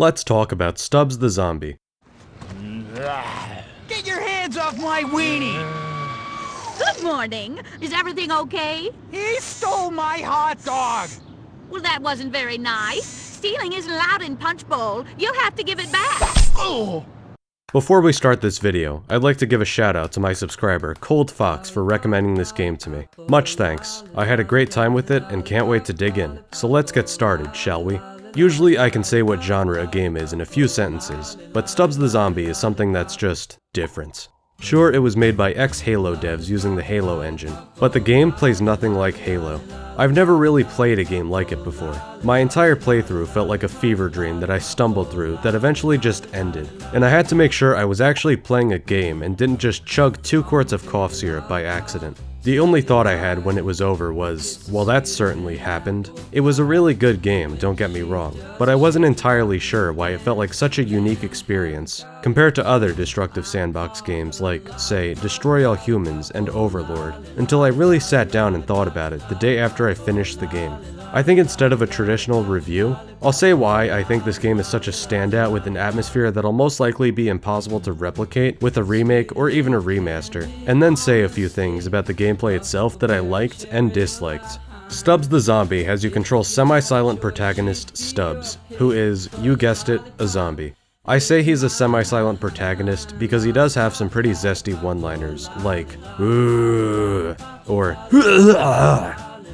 Let's talk about Stubbs the Zombie. Get your hands off my weenie! Good morning. Is everything okay? He stole my hot dog! Well, that wasn't very nice. Stealing isn't allowed in Punch Bowl. You'll have to give it back. Oh! Before we start this video, I'd like to give a shout out to my subscriber, Cold Fox, for recommending this game to me. Much thanks. I had a great time with it and can't wait to dig in. So let's get started, shall we? Usually I can say what genre a game is in a few sentences, but Stubbs the Zombie is something that's just different. Sure, it was made by ex-Halo devs using the Halo engine, but the game plays nothing like Halo. I've never really played a game like it before. My entire playthrough felt like a fever dream that I stumbled through that eventually just ended, and I had to make sure I was actually playing a game and didn't just chug 2 quarts of cough syrup by accident. The only thought I had when it was over was, well, that certainly happened. It was a really good game, don't get me wrong, but I wasn't entirely sure why it felt like such a unique experience compared to other destructive sandbox games like, say, Destroy All Humans and Overlord, until I really sat down and thought about it the day after I finished the game. I think instead of a traditional review, I'll say why I think this game is such a standout with an atmosphere that'll most likely be impossible to replicate with a remake or even a remaster, and then say a few things about the gameplay itself that I liked and disliked. Stubbs the Zombie has you control semi-silent protagonist Stubbs, who is, you guessed it, a zombie. I say he's a semi-silent protagonist because he does have some pretty zesty one-liners, like, "Ooh," or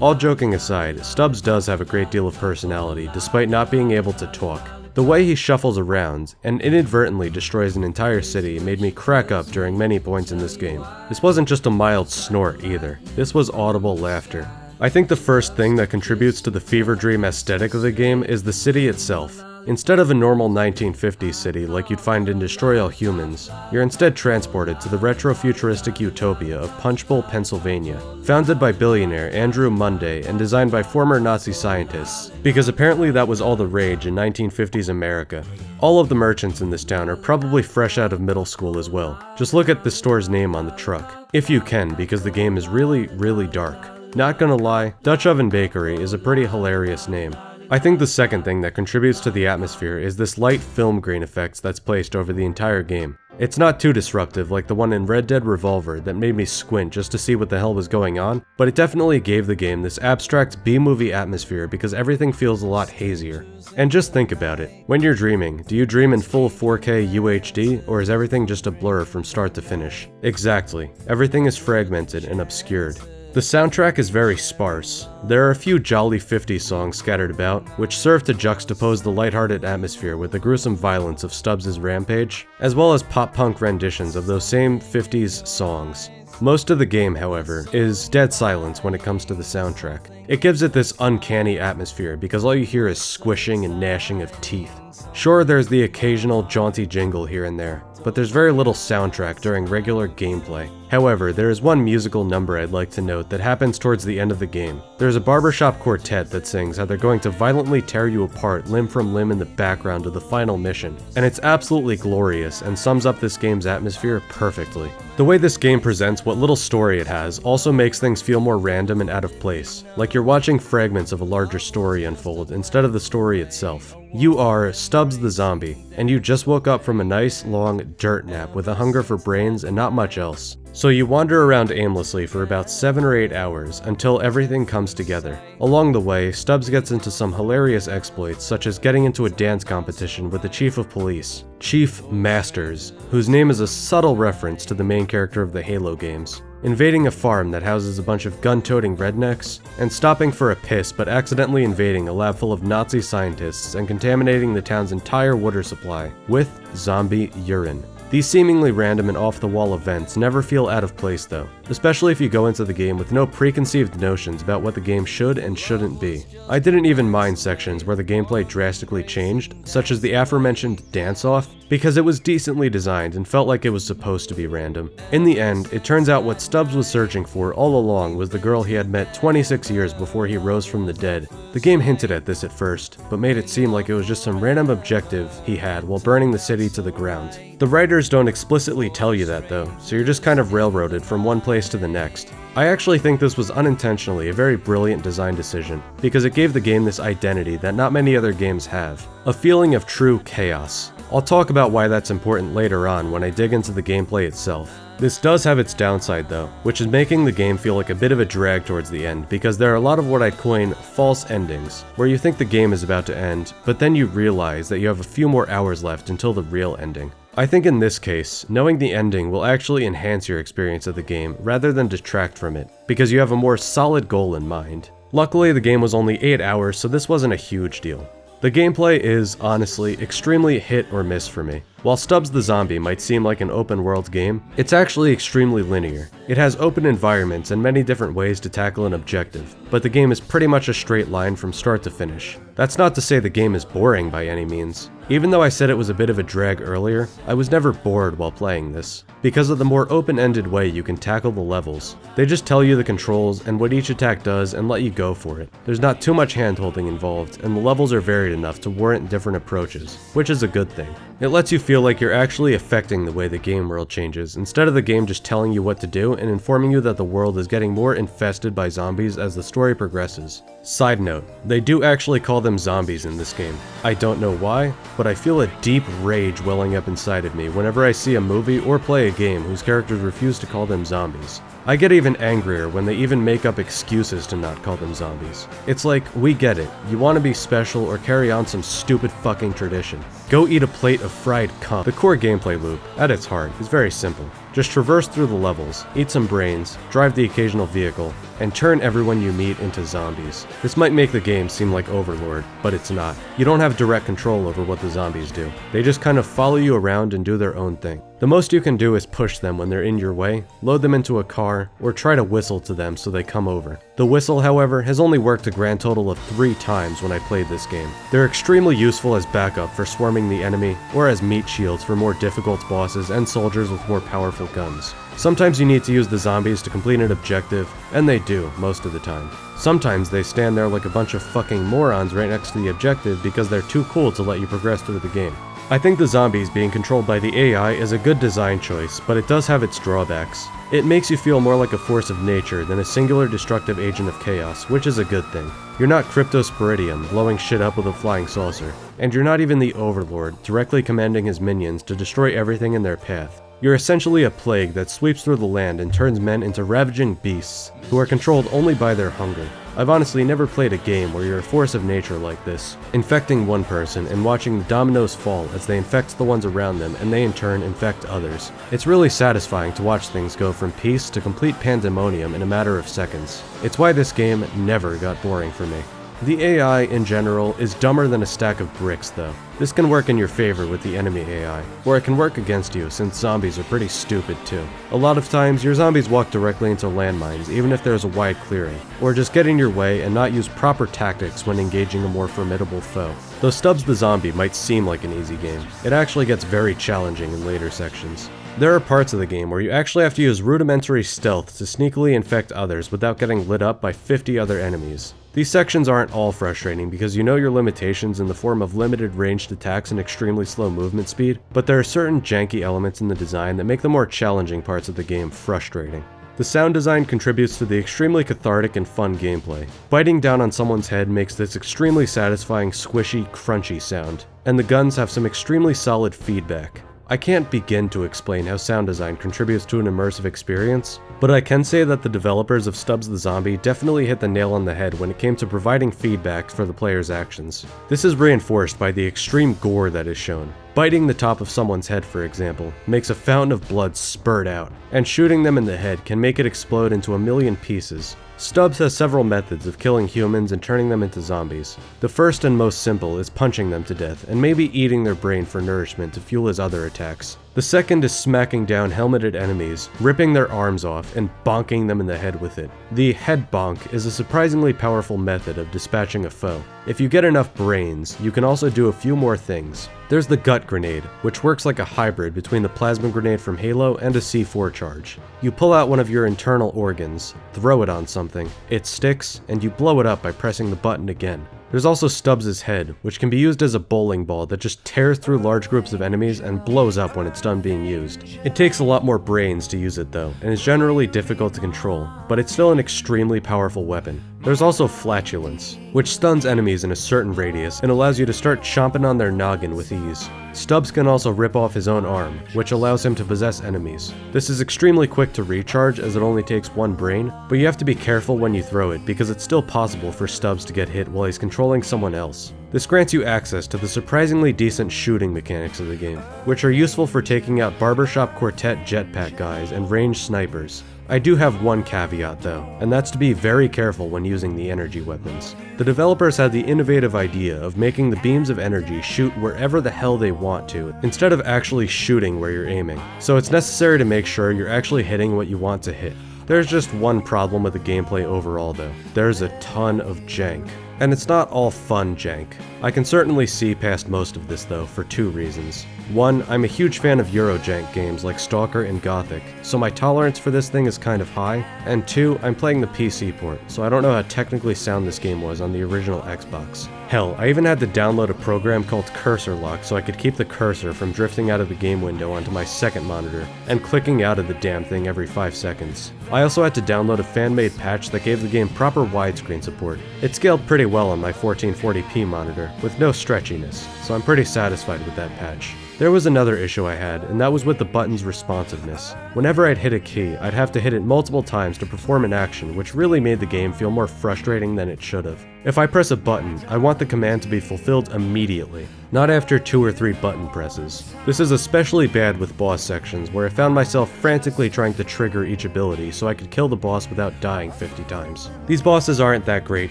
All joking aside, Stubbs does have a great deal of personality despite not being able to talk. The way he shuffles around and inadvertently destroys an entire city made me crack up during many points in this game. This wasn't just a mild snort either, this was audible laughter. I think the first thing that contributes to the fever dream aesthetic of the game is the city itself. Instead of a normal 1950s city like you'd find in Destroy All Humans, you're instead transported to the retro-futuristic utopia of Punch Bowl, Pennsylvania, founded by billionaire Andrew Munday and designed by former Nazi scientists, because apparently that was all the rage in 1950s America. All of the merchants in this town are probably fresh out of middle school as well. Just look at the store's name on the truck, if you can, because the game is really, really dark. Not gonna lie, Dutch Oven Bakery is a pretty hilarious name. I think the second thing that contributes to the atmosphere is this light film grain effect that's placed over the entire game. It's not too disruptive like the one in Red Dead Revolver that made me squint just to see what the hell was going on, but it definitely gave the game this abstract B-movie atmosphere because everything feels a lot hazier. And just think about it. When you're dreaming, do you dream in full 4K UHD, or is everything just a blur from start to finish? Exactly. Everything is fragmented and obscured. The soundtrack is very sparse. There are a few jolly 50s songs scattered about, which serve to juxtapose the lighthearted atmosphere with the gruesome violence of Stubbs' rampage, as well as pop-punk renditions of those same 50s songs. Most of the game, however, is dead silence when it comes to the soundtrack. It gives it this uncanny atmosphere because all you hear is squishing and gnashing of teeth. Sure, there's the occasional jaunty jingle here and there, but there's very little soundtrack during regular gameplay. However, there is one musical number I'd like to note that happens towards the end of the game. There's a barbershop quartet that sings how they're going to violently tear you apart limb from limb in the background of the final mission, and it's absolutely glorious and sums up this game's atmosphere perfectly. The way this game presents what little story it has also makes things feel more random and out of place, like you're watching fragments of a larger story unfold instead of the story itself. You are Stubbs the Zombie, and you just woke up from a nice, long dirt nap with a hunger for brains and not much else. So you wander around aimlessly for about 7 or 8 hours until everything comes together. Along the way, Stubbs gets into some hilarious exploits, such as getting into a dance competition with the chief of police, Chief Masters, whose name is a subtle reference to the main character of the Halo games, invading a farm that houses a bunch of gun-toting rednecks, and stopping for a piss but accidentally invading a lab full of Nazi scientists and contaminating the town's entire water supply with zombie urine. These seemingly random and off-the-wall events never feel out of place though, especially if you go into the game with no preconceived notions about what the game should and shouldn't be. I didn't even mind sections where the gameplay drastically changed, such as the aforementioned dance-off, because it was decently designed and felt like it was supposed to be random. In the end, it turns out what Stubbs was searching for all along was the girl he had met 26 years before he rose from the dead. The game hinted at this at first, but made it seem like it was just some random objective he had while burning the city to the ground. The writers don't explicitly tell you that though, so you're just kind of railroaded from one place to the next. I actually think this was unintentionally a very brilliant design decision, because it gave the game this identity that not many other games have, a feeling of true chaos. I'll talk about why that's important later on when I dig into the gameplay itself. This does have its downside though, which is making the game feel like a bit of a drag towards the end, because there are a lot of what I'd coin false endings, where you think the game is about to end, but then you realize that you have a few more hours left until the real ending. I think in this case, knowing the ending will actually enhance your experience of the game rather than detract from it, because you have a more solid goal in mind. Luckily, the game was only 8 hours, so this wasn't a huge deal. The gameplay is, honestly, extremely hit or miss for me. While Stubbs the Zombie might seem like an open world game, it's actually extremely linear. It has open environments and many different ways to tackle an objective, but the game is pretty much a straight line from start to finish. That's not to say the game is boring by any means. Even though I said it was a bit of a drag earlier, I was never bored while playing this, because of the more open-ended way you can tackle the levels. They just tell you the controls and what each attack does and let you go for it. There's not too much hand-holding involved, and the levels are varied enough to warrant different approaches, which is a good thing. It lets you feel like you're actually affecting the way the game world changes, instead of the game just telling you what to do and informing you that the world is getting more infested by zombies as the story progresses. Side note, they do actually call them zombies in this game. I don't know why, but I feel a deep rage welling up inside of me whenever I see a movie or play a game whose characters refuse to call them zombies. I get even angrier when they even make up excuses to not call them zombies. It's like, we get it, you want to be special or carry on some stupid fucking tradition. Go eat a plate of fried cum. The core gameplay loop, at its heart, is very simple. Just traverse through the levels, eat some brains, drive the occasional vehicle, and turn everyone you meet into zombies. This might make the game seem like Overlord, but it's not. You don't have direct control over what the zombies do. They just kind of follow you around and do their own thing. The most you can do is push them when they're in your way, load them into a car, or try to whistle to them so they come over. The whistle, however, has only worked a grand total of 3 times when I played this game. They're extremely useful as backup for swarming the enemy, or as meat shields for more difficult bosses and soldiers with more powerful guns. Sometimes you need to use the zombies to complete an objective, and they do, most of the time. Sometimes they stand there like a bunch of fucking morons right next to the objective because they're too cool to let you progress through the game. I think the zombies being controlled by the AI is a good design choice, but it does have its drawbacks. It makes you feel more like a force of nature than a singular destructive agent of chaos, which is a good thing. You're not Cryptosporidium, blowing shit up with a flying saucer. And you're not even the Overlord, directly commanding his minions to destroy everything in their path. You're essentially a plague that sweeps through the land and turns men into ravaging beasts, who are controlled only by their hunger. I've honestly never played a game where you're a force of nature like this, infecting one person and watching the dominoes fall as they infect the ones around them and they in turn infect others. It's really satisfying to watch things go from peace to complete pandemonium in a matter of seconds. It's why this game never got boring for me. The AI, in general, is dumber than a stack of bricks though. This can work in your favor with the enemy AI, or it can work against you since zombies are pretty stupid too. A lot of times, your zombies walk directly into landmines even if there's a wide clearing, or just get in your way and not use proper tactics when engaging a more formidable foe. Though Stubbs the Zombie might seem like an easy game, it actually gets very challenging in later sections. There are parts of the game where you actually have to use rudimentary stealth to sneakily infect others without getting lit up by 50 other enemies. These sections aren't all frustrating because you know your limitations in the form of limited ranged attacks and extremely slow movement speed, but there are certain janky elements in the design that make the more challenging parts of the game frustrating. The sound design contributes to the extremely cathartic and fun gameplay. Biting down on someone's head makes this extremely satisfying squishy, crunchy sound, and the guns have some extremely solid feedback. I can't begin to explain how sound design contributes to an immersive experience, but I can say that the developers of Stubbs the Zombie definitely hit the nail on the head when it came to providing feedback for the player's actions. This is reinforced by the extreme gore that is shown. Biting the top of someone's head, for example, makes a fountain of blood spurt out, and shooting them in the head can make it explode into a million pieces. Stubbs has several methods of killing humans and turning them into zombies. The first and most simple is punching them to death and maybe eating their brain for nourishment to fuel his other attacks. The second is smacking down helmeted enemies, ripping their arms off, and bonking them in the head with it. The head bonk is a surprisingly powerful method of dispatching a foe. If you get enough brains, you can also do a few more things. There's the gut grenade, which works like a hybrid between the plasma grenade from Halo and a C4 charge. You pull out one of your internal organs, throw it on something, it sticks, and you blow it up by pressing the button again. There's also Stubbs' head, which can be used as a bowling ball that just tears through large groups of enemies and blows up when it's done being used. It takes a lot more brains to use it though, and is generally difficult to control, but it's still an extremely powerful weapon. There's also Flatulence, which stuns enemies in a certain radius and allows you to start chomping on their noggin with ease. Stubbs can also rip off his own arm, which allows him to possess enemies. This is extremely quick to recharge as it only takes one brain, but you have to be careful when you throw it because it's still possible for Stubbs to get hit while he's controlling someone else. This grants you access to the surprisingly decent shooting mechanics of the game, which are useful for taking out barbershop quartet jetpack guys and ranged snipers. I do have one caveat though, and that's to be very careful when using the energy weapons. The developers had the innovative idea of making the beams of energy shoot wherever the hell they want to, instead of actually shooting where you're aiming. So it's necessary to make sure you're actually hitting what you want to hit. There's just one problem with the gameplay overall though. There's a ton of jank. And it's not all fun jank. I can certainly see past most of this though for two reasons. One, I'm a huge fan of Eurojank games like Stalker and Gothic, so my tolerance for this thing is kind of high. And two, I'm playing the PC port, so I don't know how technically sound this game was on the original Xbox. Hell, I even had to download a program called Cursor Lock so I could keep the cursor from drifting out of the game window onto my second monitor and clicking out of the damn thing every 5 seconds. I also had to download a fan-made patch that gave the game proper widescreen support. It scaled pretty well on my 1440p monitor, with no stretchiness, so I'm pretty satisfied with that patch. There was another issue I had, and that was with the button's responsiveness. Whenever I'd hit a key, I'd have to hit it multiple times to perform an action, which really made the game feel more frustrating than it should have. If I press a button, I want the command to be fulfilled immediately, not after 2 or 3 button presses. This is especially bad with boss sections, where I found myself frantically trying to trigger each ability so I could kill the boss without dying 50 times. These bosses aren't that great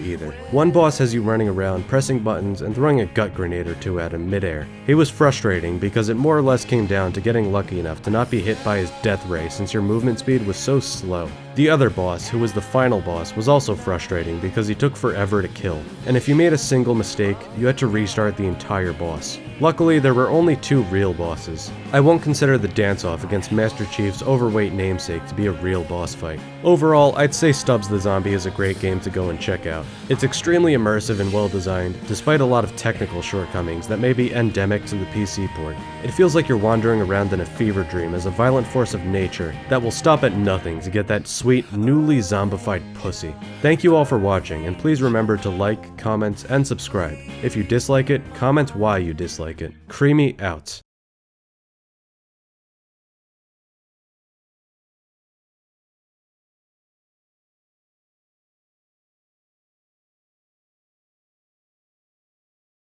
either. One boss has you running around, pressing buttons, and throwing a gut grenade or two at him midair. He was frustrating because it more or less came down to getting lucky enough to not be hit by his death ray since your movement speed was so slow. The other boss, who was the final boss, was also frustrating because he took forever to kill, and if you made a single mistake, you had to restart the entire boss. Luckily, there were only 2 real bosses. I won't consider the dance-off against Master Chief's overweight namesake to be a real boss fight. Overall, I'd say Stubbs the Zombie is a great game to go and check out. It's extremely immersive and well-designed, despite a lot of technical shortcomings that may be endemic to the PC port. It feels like you're wandering around in a fever dream as a violent force of nature that will stop at nothing to get that sweet, newly zombified pussy. Thank you all for watching, and please remember to like, comment, and subscribe. If you dislike it, comment why you dislike it. Creamy out.